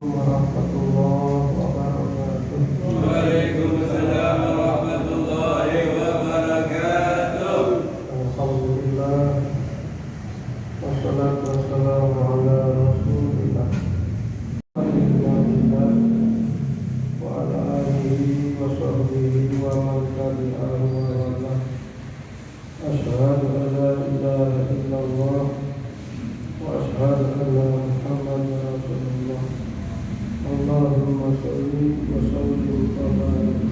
warahmatullahi wabarakatuh. Waalaikumsalam warahmatullahi wabarakatuh. Alhamdulillah, wassalatu wassalamu ala rasulillah wa ala alihi wa sahbihi wa man tabi'ahu wa wala. Asyhadu an la ilaha illallah wa asyhadu anna Muhammadan rasulullah. Allahumma sholli wa sallim wa barik.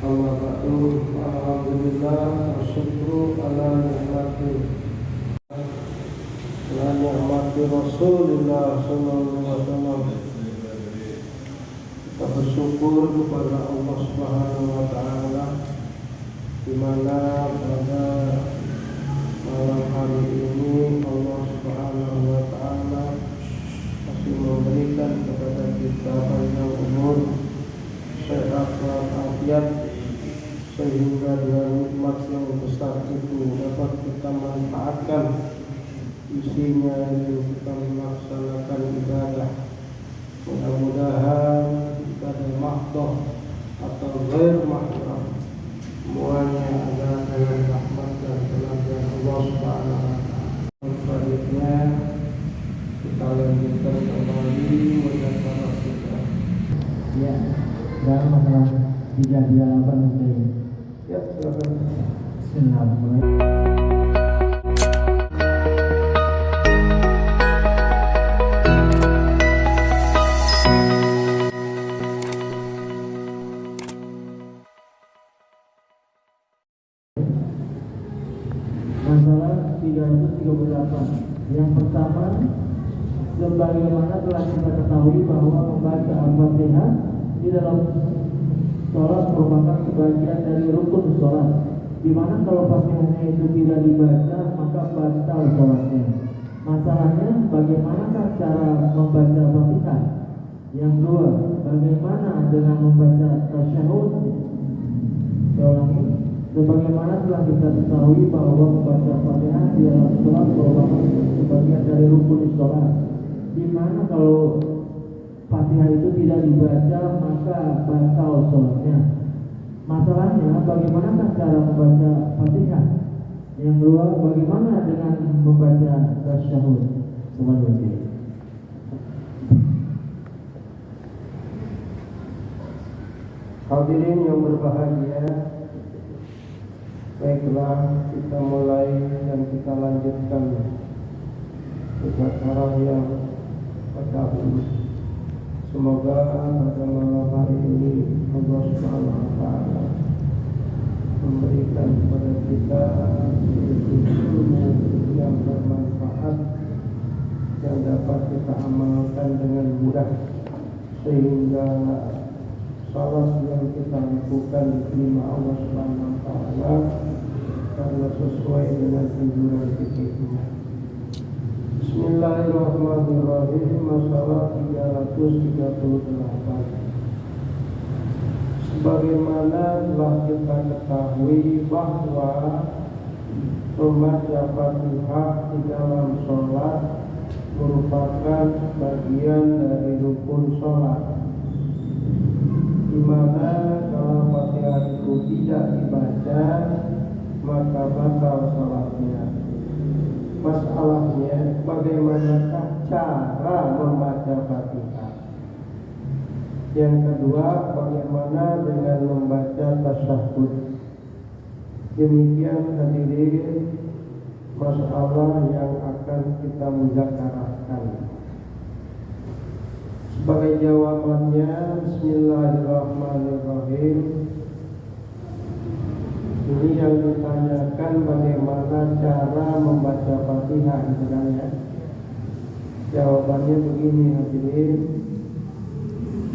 Amma ba'du, alhamdulillah wasyukru ala ni'mati Rasulillah sallallahu alaihi wasallam. Kita bersyukur kepada Allah Subhanahu wa taala di mana pada malam hari ini Allah Subhanahu wa taala masih memberikan kepada kita panjang umur, sehat walafiat, sehingga dengan nikmat yang besar itu dapat kita manfaatkan isinya yang kita melaksanakan ibadah. Mudah-mudahan ibadah mahdoh atau ghair mahdoh semuanya adalah dengan rahmat dan pengampunan Allah Subhanahu wa taala. Selanjutnya kita lanjutkan kembali muzakarah kita. Ya, dan masalah 328 itu. Ya, silakan. Bismillahirrahmanirrahim. Masalah 338. Yang pertama, sebagaimana telah kita ketahui bahwa membaca Al-Fatihah di dalam sholat merupakan sebagian dari rukun sholat, di mana kalau Fatihahnya itu tidak dibaca maka batal sholatnya. Masalahnya, bagaimanakah cara membaca Fatihah? Yang dua, bagaimana dengan membaca tasyahud? Sebagaimana telah kita ketahui bahwa membaca Fatihah di dalam sholat merupakan sebagian dari rukun sholat, di mana kalau Fatihah itu tidak dibaca maka batal sholatnya. Masalahnya, bagaimanakah cara membaca Fatihah? Yang kedua, bagaimana dengan membaca tasyahud? Semuanya. Hadirin yang berbahagia, baiklah kita mulai dan kita lanjutkan muzakarah yang terdahulu. Semoga pada malam hari ini Allah Subhanahu wa taala memberikan kepada kita ilmu yang bermanfaat yang dapat kita amalkan dengan mudah, sehingga salat yang kita lakukan diterima Allah Subhanahu wa taala karena sesuai dengan anjuran kita. Bismillahirrahmanirrahim. Masalah 338. Sebagaimana telah kita ketahui bahwa membaca Fatihah di dalam sholat merupakan bagian dari rukun sholat, di mana kalau Fatihah itu tidak dibaca maka batal sholatnya. Masalahnya, bagaimanakah cara membaca Fatihah? Yang kedua, bagaimana dengan membaca tasyahud? Demikian hadirin masalah yang akan kita muzakarahkan. Sebagai jawabannya, Bismillahirrahmanirrahim. Ini yang ditanyakan bagaimana cara membaca Fatihah, misalnya. Jawabannya begini hadirin.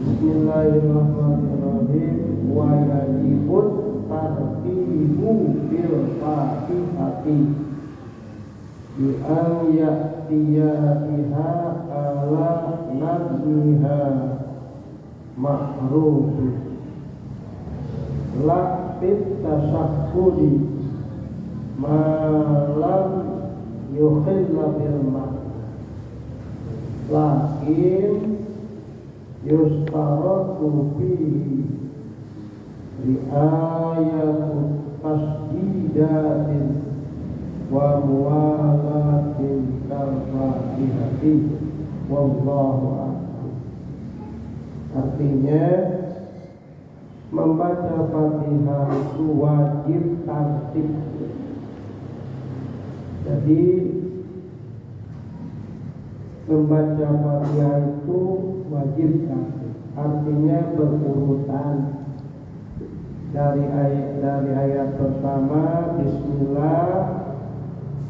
Bismillahirrahmanirrahim. Wa yajibut tartibu bil Fatihati bi an ya'tiya biha ala nazmiha ma'ruf la fit tasyahudi malam yukhilla bil ma. lakin yustaratu fihi ri'ayatu tasdidatin wa muwalatin kal-fatihati wallahu a'lam. Artinya membaca Fatihah itu wajib tartib. Jadi membaca Fatihah itu wajib tartib. Artinya berurutan dari ayat pertama Bismillah,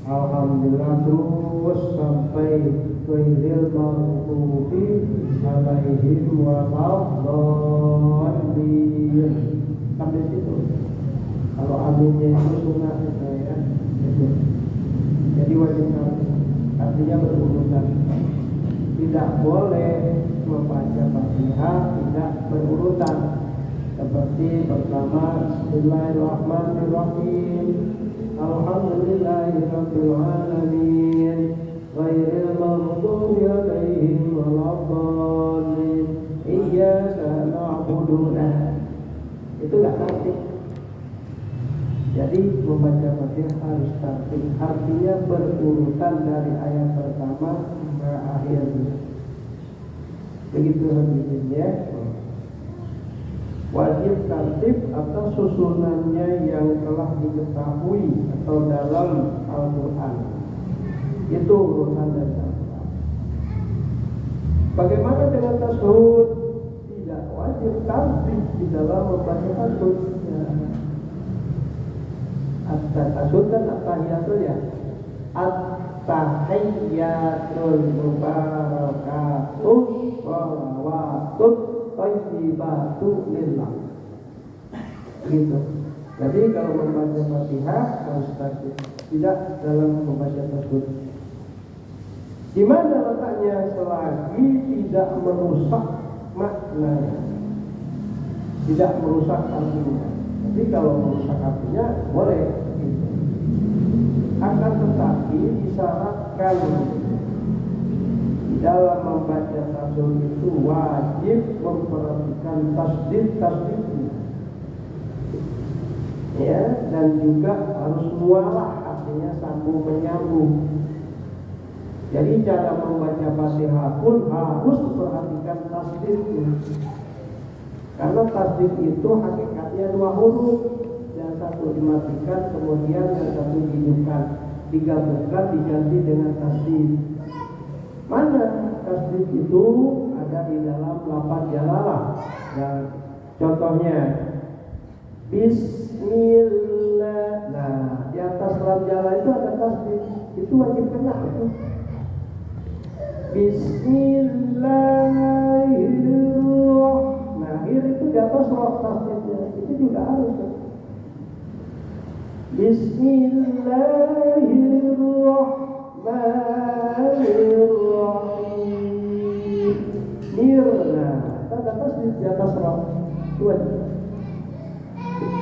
Alhamdulillah, terus sampai ghairil maghdubi alaihim waladdallin. Sampai situ. Kalau aminnya itu sunnah ya. Jadi wajib tartib. Artinya berurutan. Tidak boleh membaca Fatihah tidak berurutan. Seperti pertama Bismillahirrahmanirrahim, Alhamdulillahirabbil alamin, ghairil maghdubi alaihim waladdallin, iyyaka na'budu. Itu enggak tartib. Jadi membaca Fatihah harus tartib. Artinya berurutan dari ayat pertama sampai akhir. Begitu hadisnya. Wajib tartib atau susunannya yang telah diketahui atau dalam Al-Quran. Itu urutan dari Al-Quran. Bagaimana dengan tasyahud? Tidak wajib tartib di dalam membaca tasyahud. At-tasyahud kan at-tahiyatul ya. At-tahiyyatul mubarakatuh sholawatut thayyibatu lillah. Gitu. Jadi kalau membaca Fatihah harus tartib, tidak dalam membaca tasyahud. Di mana letaknya selagi tidak merusak maknanya, tidak merusak artinya. Jadi kalau merusak artinya boleh. Gitu. Akan tetapi disyaratkan dalam membaca tasyahud itu wajib memperhatikan tasdid-tasdidnya, ya, dan juga harus mualah, artinya sambung menyambung. Jadi cara membaca Fatihah pun harus perhatikan tasdidnya, karena tasdid itu hakikatnya 2 huruf, yang satu dimatikan kemudian yang satu dihidupkan, digabungkan diganti dengan tasdid. Mana tasdid itu ada di dalam lafaz jalalah. Dan contohnya Bismillah. Nah, di atas lam jalalah itu ada tasdid. Itu wajib kena itu. Bismillahirrahmanirrahim. Nah, itu di atas roh tasdidnya. Itu juga harus. Bismillahirrahmanirrahim. Mirna. Ada tasdid di atas roh. Itu wajib.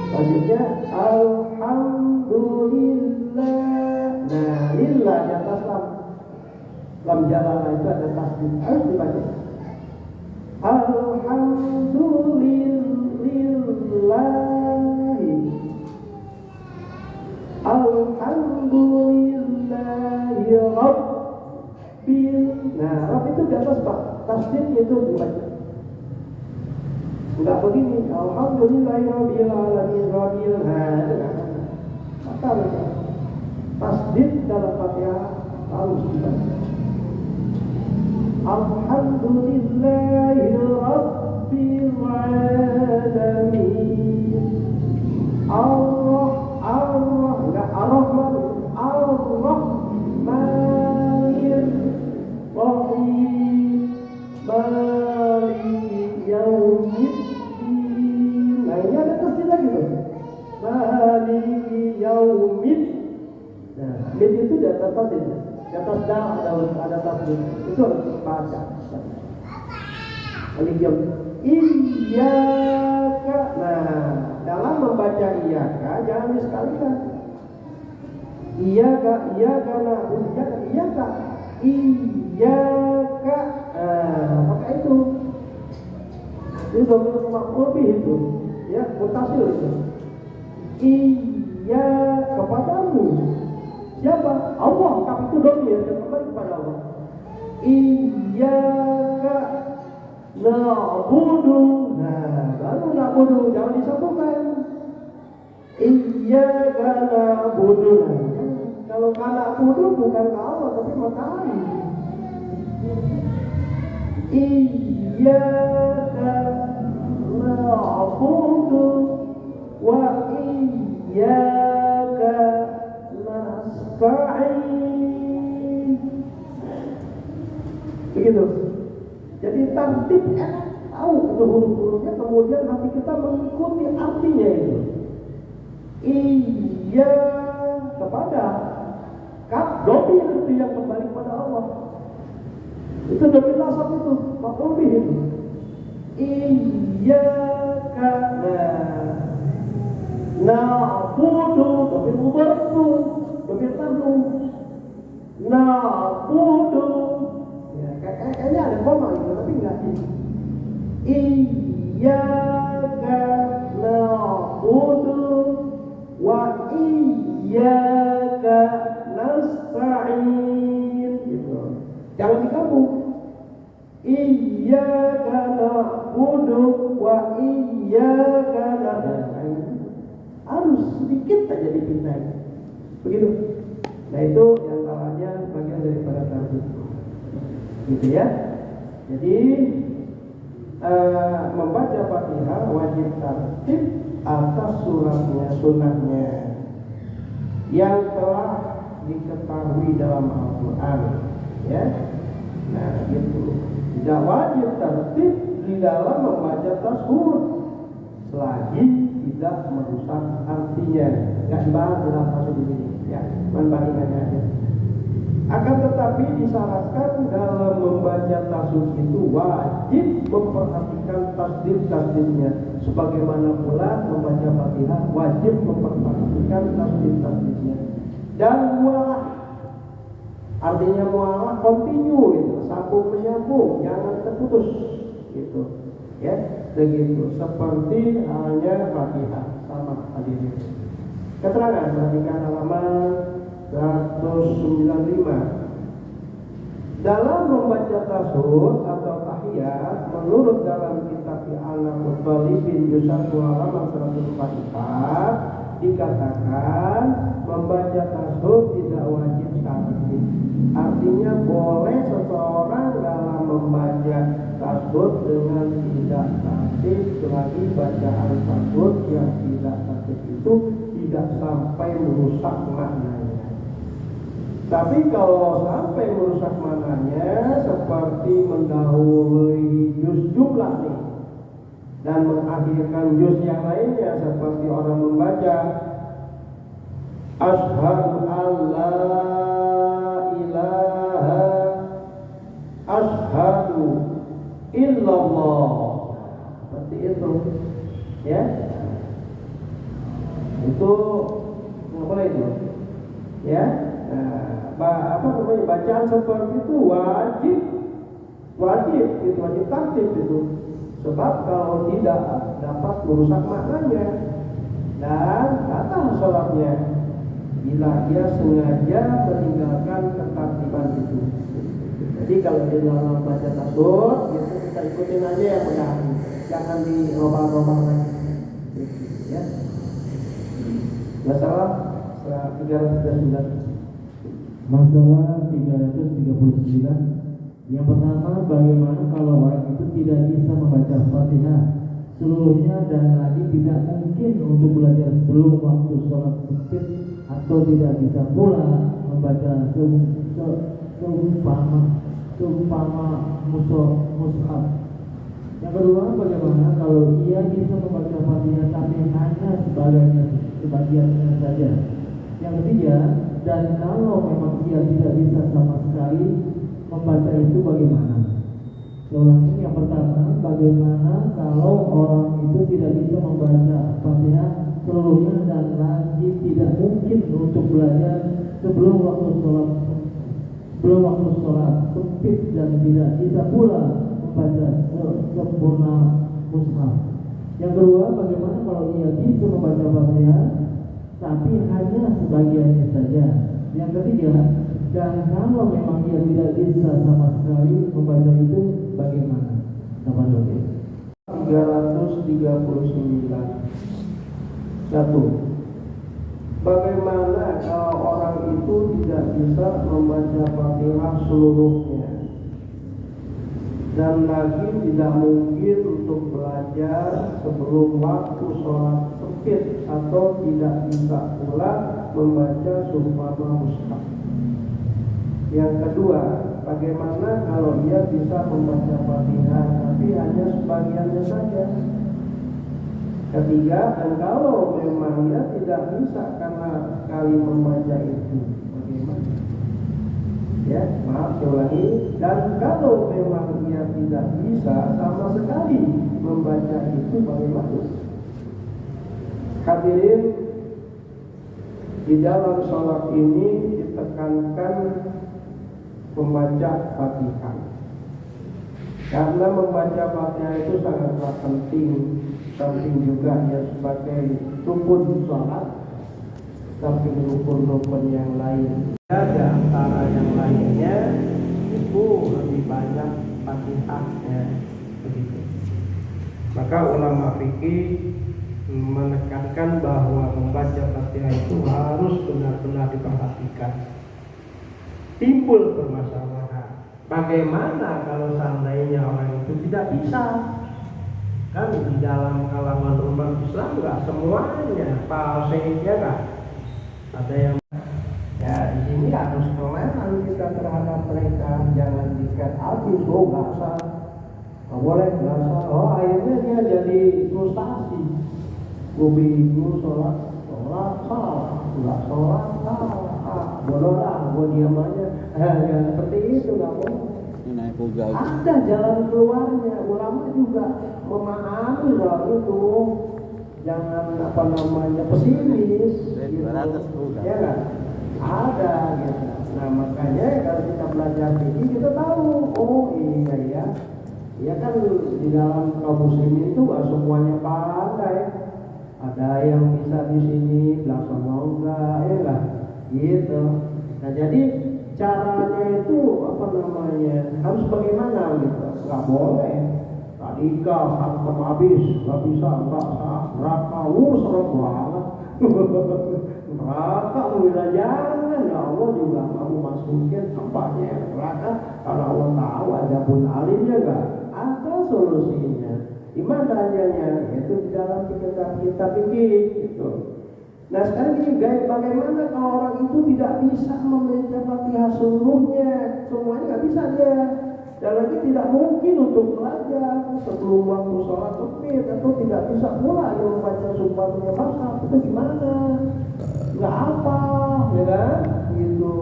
Selanjutnya Alhamdulillah. Nah, lillah di atas lam. Lam jalalah itu ada tasdid. Harus dibaca. Alhamdulillahi. Alhamdulillahi Rabbil. Nah, Rabb itu di atas pak. Tasdid itu dibaca. Enggak begini. Alhamdulillahi Rabbil alamin Rabbil. Nah, kata mereka. Tasdid dalam Fatihah harus dibaca. Alhamdulillahi Rabbil alamin. Enggak Ar-Rahman, Ar-Rahmanir Rahim, Maliki Yaumiddin. Nah, ini ada tasdid lagi tuh. Maliki Yaumiddin. Nah, mid itu di atas tasdid. Di atas dah ada tasdid. Itu harus dibaca. Maliki Yaumiddin. Iyyaka. Nah, dalam membaca iyyaka jangan disekalikan. Iyyaka na'budu, iyyaka iyyaka, maka itu dhamir maf'ul bih itu, ya, mutasil itu. Iya kepadamu. Siapa? Allah, tapi itu dhamir yang kembali kepada Allah. Iyyaka na'budu. Nah, baru na'budu, jangan disambungkan. Iyyaka na'budu. Kalau na'budu bukan ke Allah tapi matahari. Iyyaka na'budu wa iyyaka nasta'in. Begitu. Jadi tertib enak, tahu itu huruf-hurufnya, kemudian hati kita mengikuti artinya itu. Iya kepada kaf dhamir itu yang kembali kepada Allah. Itu dhamir nasab itu, maf'ul bih itu. Iyyaka na'budu, dhamir mudhari itu, dhamir tandung. Na'budu, ya, kayaknya ada koma gitu, tapi enggak gitu. Iyyaka na'budu wa iyyaka nasta'in, gitu. Jangan digabung. Iyyaka na'budu wa iyyaka nasta'in. Harus sedikit saja dipindah. Begitu. Nah, itu yang namanya bagian daripada tartib. Gitu ya. Jadi membaca Fatihah wajib tartib atas suratnya, sunnahnya yang telah diketahui dalam Al-Quran, ya. Nah, gitu. Tidak wajib tertib di dalam membaca tashahhud selagi tidak merusak artinya. Nggak dibahas dalam kasus ini, ya. Bandingannya aja. Akan tetapi disyaratkan dalam membaca tashahhud itu wajib memperhatikan tasdid-tasdidnya. Sebagaimana pula membaca Fatihah wajib memperhatikan tasdid-tasdidnya. Dan mualah, artinya mualah continue gitu, sambung menyambung, jangan terputus gitu, ya, begitu. Seperti halnya Fatihah sama hadirin. Keterangan perhatikan halaman 195. Dalam membaca tashahhud atau tahiyat, menurut dalam kitab Al-Anam Talibin juz 1 halaman 144 dikatakan membaca tashahhud tidak wajib tartib. Artinya boleh seseorang dalam membaca tashahhud dengan tidak tartib, selagi bacaan tashahhud yang tidak tartib itu tidak sampai merusak maknanya. Tapi kalau sampai merusak maknanya, seperti mendahului juz jumlah nih dan mengakhirkan juz yang lainnya, seperti orang membaca asyhadu alla ilaha asyhadu illallah, seperti itu, ya. Itu nggak boleh itu, ya. Nah, bacaan seperti itu wajib tartib itu. Sebab kalau tidak dapat merusak maknanya dan batal sholatnya bila dia sengaja meninggalkan ketertiban itu. Jadi kalau dia dalam baca tashahhud, kita ikutin aja yang benar, jangan dirobah-robah lagi. Ya. Masalah 309. Masalah 339. Yang pertama, bagaimana kalau orang itu tidak bisa membaca Fatihah seluruhnya dan lagi tidak mungkin untuk belajar sebelum waktu sholat sempit, atau tidak bisa pula membaca seumpama mushaf. Yang kedua, bagaimana kalau ia bisa membaca Fatihah tapi hanya sebagiannya saja. Yang ketiga, dan kalau memang ia tidak bisa sama sekali membaca itu bagaimana? Soalan yang pertama, bagaimana kalau orang itu tidak bisa membaca Fatihah seluruhnya dan lagi tidak mungkin untuk belajar sebelum waktu sholat belum waktu sholat sempit dan tidak bisa pula membaca sempurna mushaf. Yang kedua, bagaimana kalau ia bisa membaca Fatihah tapi hanya sebagiannya saja. Yang ketiga, dan kalau memang ia tidak bisa sama sekali membaca itu, bagaimana? Sama dulu. 339. Satu, bagaimana kalau orang itu tidak bisa membaca Fatihah seluruhnya dan lagi tidak mungkin untuk belajar sebelum waktu sholat sempit atau tidak bisa pula membaca sumpama mushaf. Yang kedua, bagaimana kalau ia bisa membaca Fatihah tapi hanya sebagiannya saja. Ketiga, dan kalau memang ia tidak bisa karena sekali membaca itu, bagaimana? Ya, maaf saya ulangi. Dan kalau memang ia tidak bisa sama sekali membaca itu, bagaimana? Hadirin, di dalam sholat ini ditekankan membaca Fatihah. Karena membaca Fatihah itu sangatlah penting juga ya sebagai rukun sholat, samping rukun-rukun yang lain. Di antara yang lainnya itu lebih banyak Fatihahnya, begitu. Maka ulama fikih menekankan bahwa membaca Fatihah itu harus benar-benar diperhatikan. Timbul permasalahan, bagaimana kalau seandainya orang itu tidak bisa? Kan di dalam kalangan umat Islam nggak semuanya palsunya kan, ada yang ya di sini harus toleran kita terhadap mereka, jangan dikat habis, oh nggak sah, nggak boleh, nggak sah. Oh akhirnya dia jadi frustasi, gue bingung sholat salah, nggak sholat salah, bodoh lah, gue diam aja, yang seperti itu nggak boleh. Ada jalan keluarnya. Ulama juga memahami soal itu. Jangan pesimis gitu. Ya kan? Ada gitu. Nah makanya kalau kita belajar ini kita tahu, oh iya ya. Ya kan di dalam kaum muslimin itu gak semuanya pandai. Ada yang bisa di sini, belakang enggak, ya kan? Gitu. Nah jadi caranya itu harus bagaimana gitu, nggak boleh radikal sampai habis, nggak bisa, nggak sah, neraka, serem banget. Neraka udah jangan, ya Allah juga kamu masukin tempatnya neraka karena Allah tahu ada pun alimnya nggak ada solusinya. Gimana caranya? Itu di dalam kita pikir gitu. Nah sekarang ini bagaimana kalau orang itu tidak bisa membaca Fatihah seluruhnya, semuanya nggak bisa dia, dan lagi tidak mungkin untuk belajar sebelum waktu sholat sempit atau tidak bisa pula yang membaca sumpahnya mushaf, itu gimana? Nggak apa, ya kan? Gitu.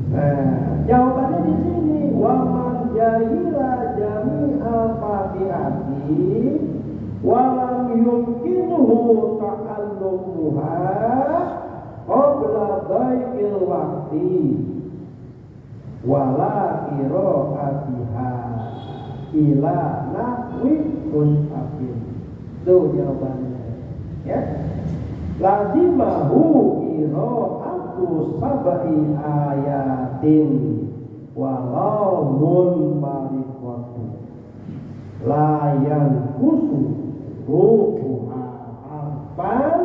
Nah jawabannya di sini, waman jahila jami'al fatihati walam yumkinuhu ta'allumuha qabla dhai'il waqti wala qira'atiha ila nahwi mushafin. Itu jawabannya ya. Lazimahu qira'atu sab'i ayatin walau munfariqatu la yanqusu ruhuha harfan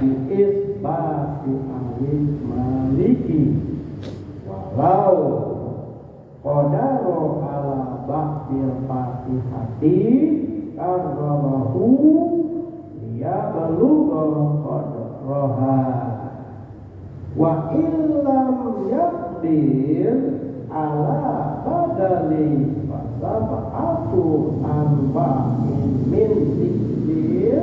bi'isbati ahli maliki walau qadaro ala ba'dil fatihati karrabahu liya balugha qadraha wa illam yaqdir ala badali fasab'atu arba'in min zikir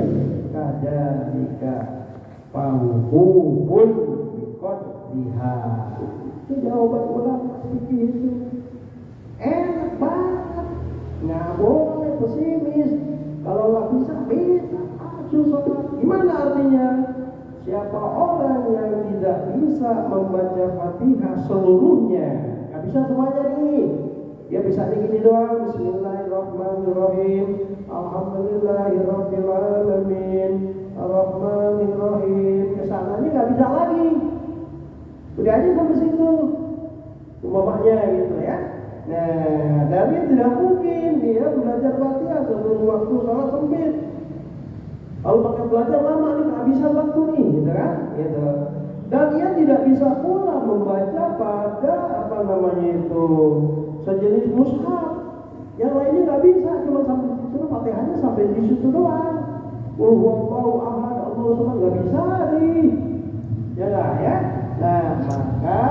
kadalika fauhubun biqadriha. Itu jawaban ulama begitu. Enak banget, nggak boleh pesimis. Kalau nggak bisa, bisa aja sholat. Gimana artinya? siapa orang yang tidak bisa membaca Fatihah seluruhnya, nggak bisa semuanya nih, dia bisa gini doang, Bismillahirrahmanirrahim, Alhamdulillahirabbil alamin, Arrahmanirrahim, kesananya nggak bisa lagi, udah aja sampai situ, umpamanya gitu ya. Nah, dari tidak mungkin dia belajar Fatihah seluruh waktu sholat sempit. Kalau pakai belajar lama nih nggak bisa waktu nih, gitu kan? Gitu. Dan dia tidak bisa pula membaca pada sejenis mushaf. Yang lainnya nggak bisa, cuma sampai situ, Fatihahnya sampai di situ doang. Wallahu ahad, Allahu samad, nggak bisa nih, ya nggak ya? Nah, maka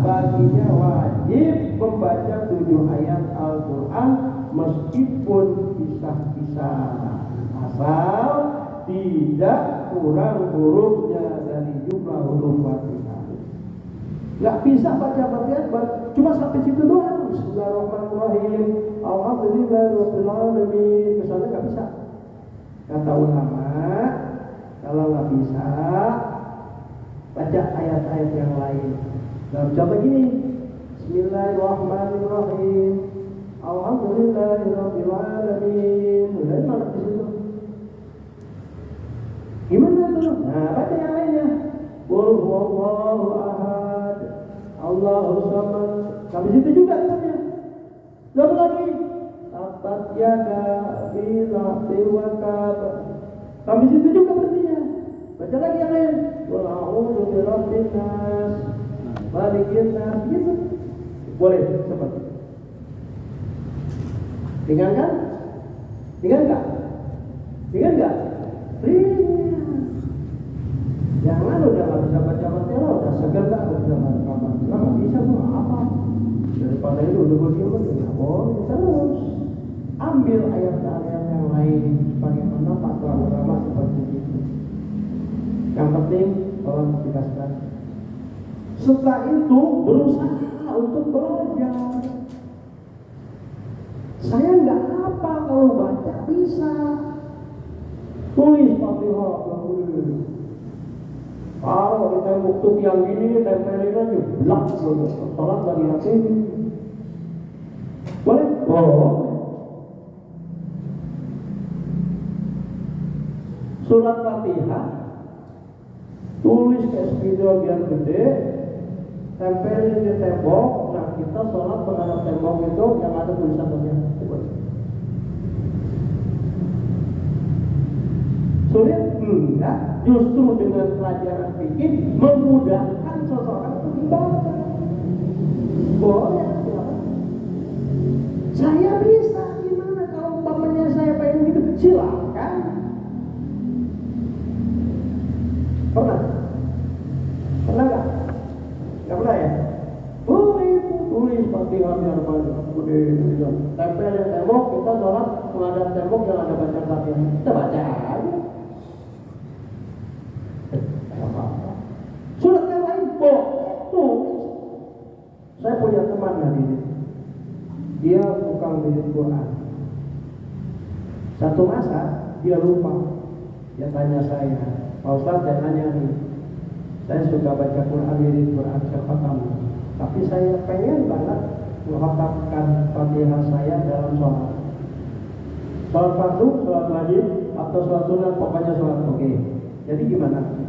baginya wajib membaca 7 ayat Al-Quran meskipun pisah-pisah, asal tidak kurang hurufnya dari jumlah huruf Fatihah. Nggak bisa baca Fatihah cuma sampai situ doang. Bismillahirrahmanirrahim, Alhamdulillahirabbil alamin, kesannya nggak bisa. Kata ulama, kalau nggak bisa, baca ayat-ayat yang lain. Nah, coba gini, Bismillahirrahmanirrahim, Alhamdulillahirabbil alamin. Udah mana di situ? Gimana tuh? Nah, baca yang lainnya. Qul huwallahu ahad, Allahu samad. Sampai situ juga katanya. Coba lagi. Tabat yada billahi wa tab. Sampai situ juga berartinya. Baca lagi yang lain. Qul a'udzu birabbin nas, malikin nas. Gitu. Boleh, cepat. Ringan kan? Ringan enggak? Ringan enggak? Ringan. Jangan udah nggak bisa baca Fatihah, udah seger nggak bisa baca Fatihah, nggak bisa tuh apa? Daripada itu udah berdiam aja nggak boleh. Terus ambil ayat-ayat yang lain bagaimana fatwa ulama seperti itu. Yang penting tolong dijelaskan. Setelah itu berusaha untuk belajar. Saya nggak apa kalau baca bisa. Tulis Fatihah. Kalau kita tembok yang gini, tempelin aja, blak, sholat dari hati. Boleh? Oh. Surat Fatihah, tulis ke spidol biar gede, tempelin di tembok. Nah, kita sholat menghadap tembok itu yang ada tulisannya. Sulit? Enggak. Justru dengan pelajaran fikih memudahkan seseorang untuk ibadah. Boleh, silakan. Saya bisa, gimana kalau umpamanya saya pengen gitu? Silakan. Pernah? Pernah nggak? Nggak pernah ya? Boleh itu, tulis Fatihah biar gede. Tempel yang tembok, kita sholat menghadap tembok yang ada baca Fatihah. Kita baca aja. Surat yang lain, tulis. Saya punya teman hari ini, dia tukang bikin Quran. Satu masa dia lupa, dia tanya saya, Pak Ustaz, saya tanya nih, saya suka baca Quran, bikin Quran khatam, tapi saya pengen banget mengkhatamkan Fatihah saya dalam sholat. Sholat fardu, sholat wajib, atau sholat sunat, pokoknya sholat oke. Jadi gimana?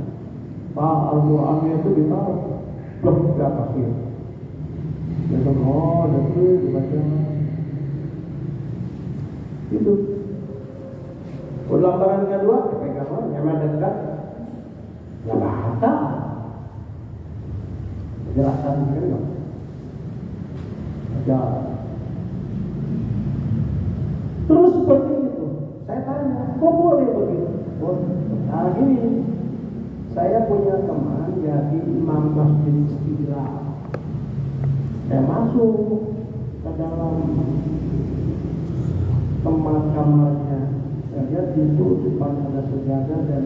Pak, Al-Qurannya itu ditaruh blok di atas ya. Dia bilang, itu dibaca itu. Lembaran kedua dipegang, yang dekat ya baca. Jelaskan kan? Ya. Terus seperti itu. Saya tanya, kok boleh begitu? Nah gini, saya punya teman jadi imam masjid Istiqlal. Saya masuk ke dalam tempat kamarnya. Saya lihat itu depan ada sejadah dan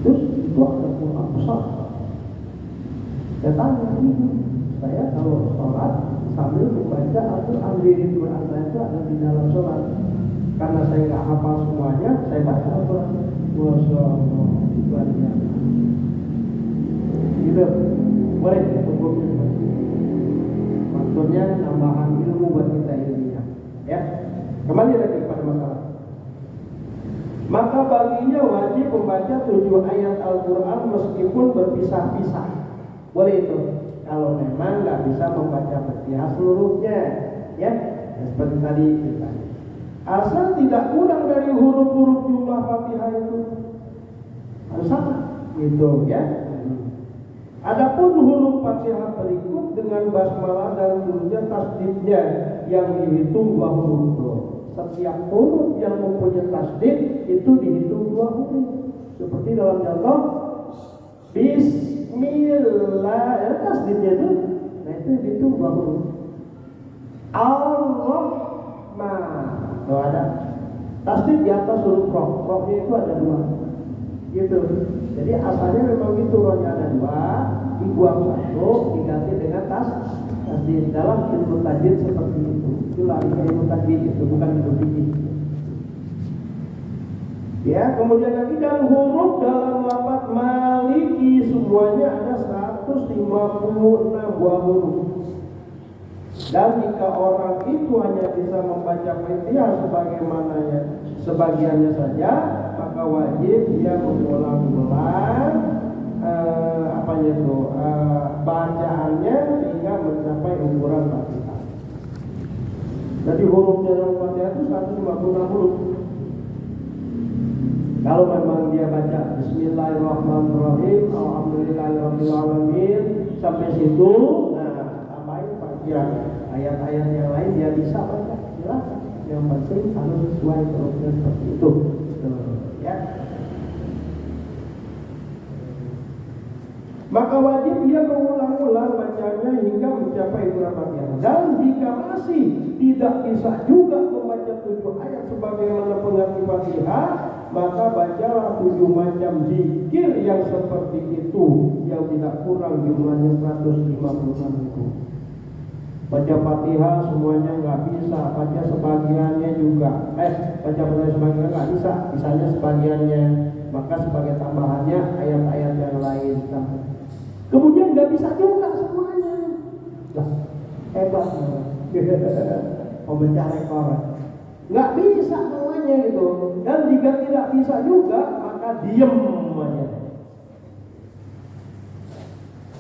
terus itu ada Quran besar. Saya tanya, saya kalau sholat sambil membaca atau ambil Quran saya itu ada di dalam sholat. Karena saya nggak hafal semuanya, saya baca Al-Quran. Masya Allah, luar biasa. Gitu. Boleh hukumnya. Maksudnya tambahan ilmu buat kita ilmiah. Ya. Kembali lagi pada masalah. Maka baginya wajib membaca 7 ayat Al-Quran meskipun berpisah-pisah. Boleh itu. Kalau memang nggak bisa membaca Fatihah seluruhnya, ya. Seperti tadi ceritanya. Asal tidak kurang dari huruf-huruf jumlah Fatihah itu harus sama, gitu ya. Adapun huruf Fatihah berikut dengan basmalah dan seluruhnya tasdidnya yang dihitung 2 huruf. Setiap huruf yang mempunyai tasdid itu dihitung 2 huruf. Seperti dalam contoh Bismillah, ya, tasdidnya itu, nah itu dihitung 2 huruf. Ar-Rahman. Tuh ada tasdid di atas huruf roh. Rohnya itu ada 2. Gitu. Jadi asalnya memang gitu, rohnya ada 2, dibuang 1, diganti dengan tasdid. Dalam ilmu tajwid seperti itu. Itulah ilmu tajwid itu, bukan ilmu fikih. Ya, kemudian lagi dan huruf dalam lafaz Maliki semuanya ada 156 buah huruf. Dan jika orang itu hanya bisa membaca Fatihah sebagiannya saja, maka wajib dia mengulang-ulang bacaannya sehingga mencapai ukuran Fatihah. Jadi huruf dalam Fatihah itu 156 huruf. Kalau memang dia baca Bismillahirrahmanirrahim, Alhamdulillahirabbil alamin sampai situ, nah tambahin Fatihah. Ayat-ayat yang lain dia bisa baca, silakan. Yang penting harus sesuai hurufnya seperti itu. Ya. Maka wajib dia mengulang-ulang bacanya hingga mencapai ukuran Fatihah. Dan jika masih tidak bisa juga membaca 7 ayat sebagaimana pengerti Fatihah, maka bacalah 7 macam zikir yang seperti itu, yang tidak kurang jumlahnya 156 itu. Baca Fatihah semuanya nggak bisa, baca sebagiannya juga. Baca Fatihah sebagiannya nggak bisa, bisanya sebagiannya. Maka sebagai tambahannya ayat-ayat yang lain. Kemudian nggak bisa juga semuanya. Lah, hebat. Pemecah rekor. Nggak bisa semuanya gitu. Dan jika tidak bisa juga, maka diem aja.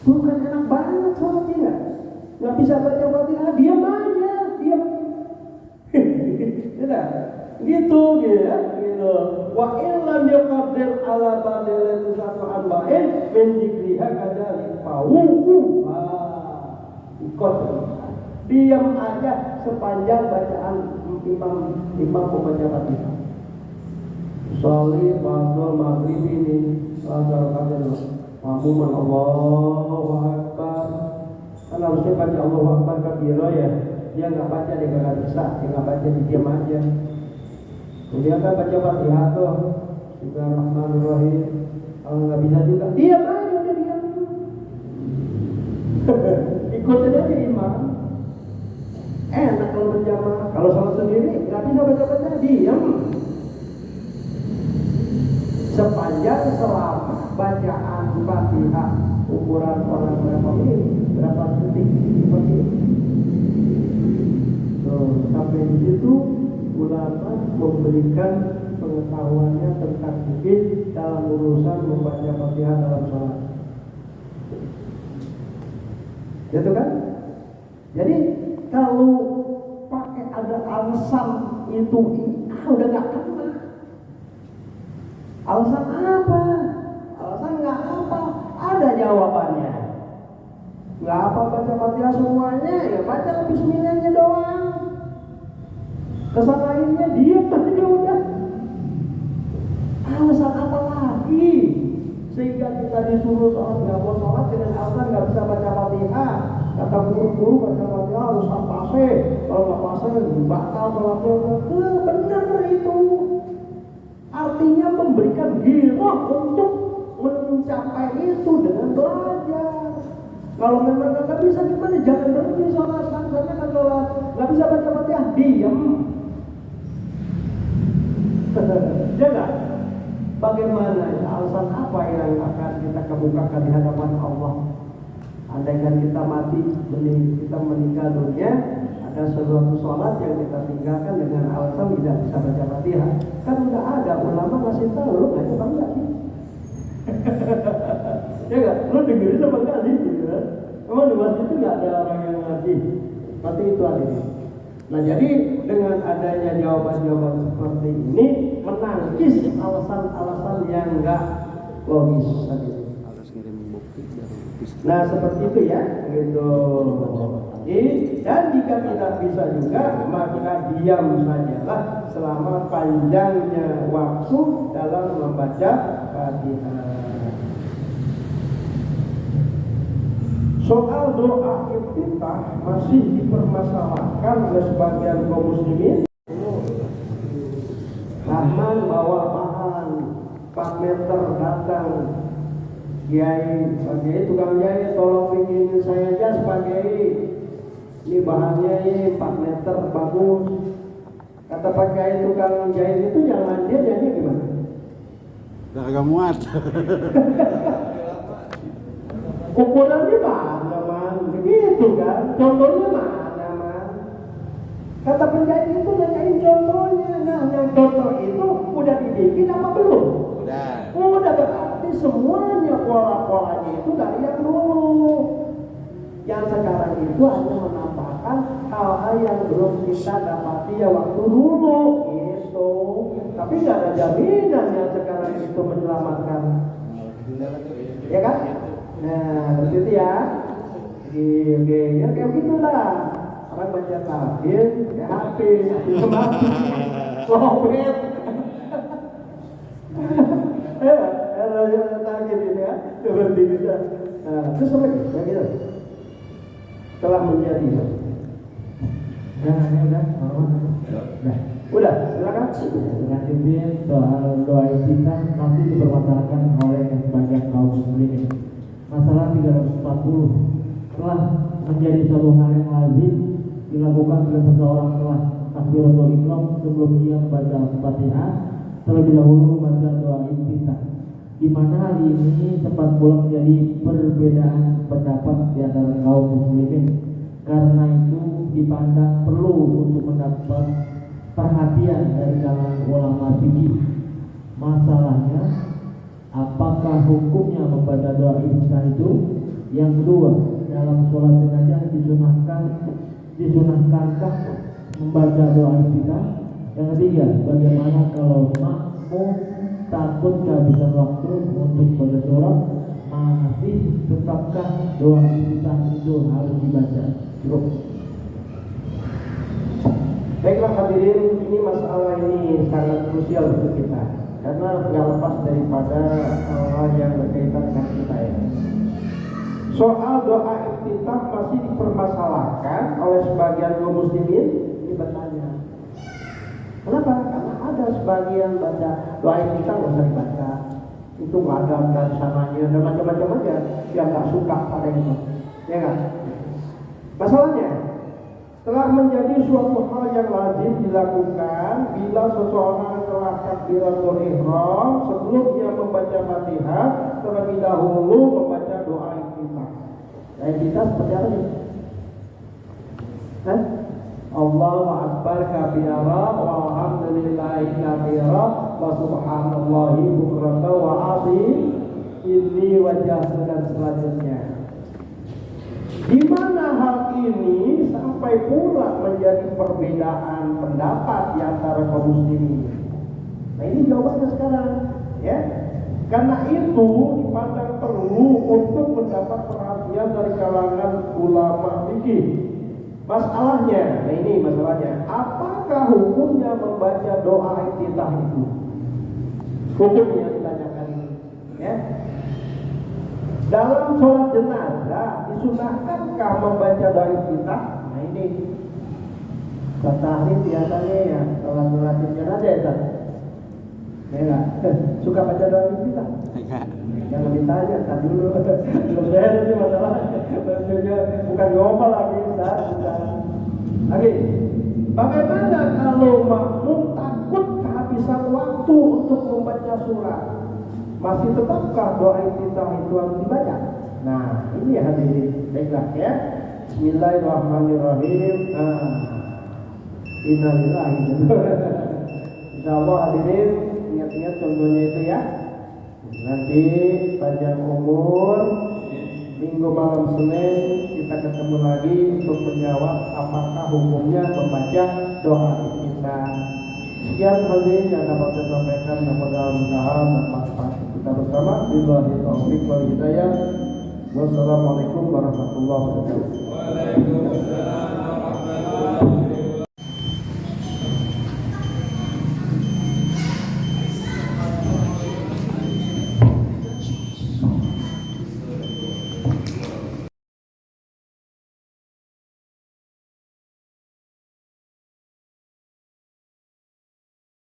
Bukan enak banget sholatnya. Nggak bisa baca Fatihah, diam aja, diam. Gitu ya, gitu. Wa illam yaqdir ala badalati satu'an ba'in min dzikriha kadzalik fawuhu. Ikut. Diam aja sepanjang bacaan imam membaca Fatihah. Sholli fardhu maghrib ini salat makmuman Allahu akbar. Kan harusnya baca Allahu akbar kabira ya. Dia nggak baca, dia nggak bisa, dia nggak baca, dia diam aja. Kemudian kan baca Fatihah tuh, Bismillahirrahmanirrahim. Kalau nggak bisa juga, diam aja, udah diam. Ikutin aja imam. Enak kalau berjamaah. Kalau salat sendiri nggak bisa baca-baca, diam. Sepanjang selama bacaan Fatihah ukuran orang berapa menit, berapa detik seperti itu. Sampai di situ ulama memberikan pengetahuannya tentang fikih dalam urusan membaca Fatihah dalam sholat. Gitu kan? Jadi kalau pakai ada alasan itu udah nggak kena. Alasan apa? Alasan nggak apa? Ada jawabannya. Nggak apa baca Fatihah semuanya, ya baca Bismillahnya doang. Kesan lainnya diam aja udah. Alasan apa lagi? Sehingga kita disuruh sholat nggak mau sholat dengan alasan nggak bisa baca Fatihah. Kata guru-guru baca Fatihah harus pase. Kalau nggak pase batal sholatnya. Benar itu. Artinya memberikan girah untuk mencapai itu dengan belajar. Kalau memang nggak bisa gimana? Jangan berhenti sholat. Karena kan sholat nggak bisa baca Fatihah, diam. Ya nggak? Bagaimana, alasan apa yang akan kita kemukakan di hadapan Allah? Andaikan kita mati, kita meninggal dunia, ada suatu sholat yang kita tinggalkan dengan alasan tidak bisa baca Fatihah. Kan udah ada ulama kasih tahu, lu nggak coba nggak sih? Ya nggak, lu dengerin apa nggak sih? Emang di masjid itu nggak ada orang yang ngaji? Berarti itu ada. Nah jadi dengan adanya jawaban-jawaban seperti ini menangkis alasan-alasan yang nggak logis tadi. Nah seperti itu ya, gitu. Dan jika tidak bisa juga, maka diam sajalah selama panjangnya waktu dalam membaca Fatihah. Soal doa iftitah masih dipermasalahkan oleh sebagian kaum muslimin. Rahman bawa bahan 4 meter datang, Kiai, tukang Kiai tolong bikinin saya jas Pak Kiai. Ini bahannya ini 4 meter bagus. Kata Pak Kiai tukang jahit itu yang mandir jadi gimana? Agak muat. Ukurannya mana man? Begitu kan? Contohnya mana man? Kata penjahit itu nanyain contohnya. Nah, yang contoh itu udah dibikin apa belum? Udah berarti semuanya pola-polanya itu dari yang dulu. Yang sekarang itu hanya menambahkan hal-hal yang belum kita dapati ya waktu dulu gitu. Tapi nggak ada jaminan yang sekarang itu menyelamatkan. Ya kan? Nah, begitu ya. Ya kayak gitulah. Orang baca tafsir, ya habis, mati, lobet. Target ini ya, seperti itu. Nah, terus apa lagi? Ya gitu. Telah menjadi. Udah, silakan. Lanjutin soal doa iftitah masih dipermasalahkan oleh sebagian kaum muslimin. Masalah 340 telah menjadi suatu hal yang lazim dilakukan bila seseorang telah takbiratul ihram sebelum ia membaca Fatihah terlebih dahulu membaca doa iftitah. Di mana hal ini sempat pula menjadi perbedaan pendapat di antara kaum muslimin. Karena itu dipandang perlu untuk mendapat perhatian dari kalangan ulama fikih. Masalahnya, apakah hukumnya membaca doa iftitah itu? Yang kedua, dalam sholat jenazah disunahkankah membaca doa iftitah? Yang ketiga, bagaimana kalau makmum takut kehabisan waktu untuk baca surat, masih tetapkah doa iftitah itu harus dibaca? Cukup. Baiklah hadirin, ini masalah ini sangat krusial untuk kita karena nggak lepas daripada hal yang berkaitan dengan kita ya. Soal doa iftitah masih dipermasalahkan oleh sebagian kaum muslimin. Ini bertanya, kenapa? Karena ada sebagian baca doa iftitah nggak usah dibaca, itu nggak ada dari sananya dan macam-macam aja yang nggak suka pada itu, ya kan? Masalahnya telah menjadi suatu hal yang lazim dilakukan bila seseorang telah takbiratul ihram sebelum dia membaca Fatihah terlebih dahulu membaca doa iftitah. Doa iftitah seperti apa nih? Allahu akbar kabira walhamdulillahi kabira wa subhanallahi bukratan wa asil inni wajhatu dan selanjutnya. Di mana hal ini sampai pula menjadi perbedaan pendapat di antara kaum muslimin. Nah ini jawabannya sekarang, ya. Karena itu dipandang perlu untuk mendapat perhatian dari kalangan ulama fikih. Masalahnya, nah ini masalahnya, apakah hukumnya membaca doa iftitah itu? Hukumnya ditanyakan ini, ya. Dalam sholat jenazah disunahkankah membaca doa iftitah? Nah ini kata ahli biasanya ya sholat jenazah ya, ya enggak? Suka baca doa iftitah? Jangan ditanya, kan dulu. Belum saya ini masalah, bukan ngomong lagi, bukan. Lagi, bagaimana kalau makmum takut kehabisan waktu untuk membaca baca surat, masih tetapkah doa iftitah itu harus dibaca? Nah, ini hadirin, baiklah ya. Bismillahirrahmanirrahim. Innalillahi. Insyaallah hadirin, ingat-ingat contohnya itu ya. Nanti panjang umur, minggu malam Senin kita ketemu lagi untuk menjawab apakah hukumnya membaca doa iftitah. Sekian hadirin yang dapat saya sampaikan, mudah-mudahan bermanfaat kita bersama. Billahi taufiq wal hidayah. Wassalamualaikum warahmatullahi wabarakatuh. Waalaikumsalam.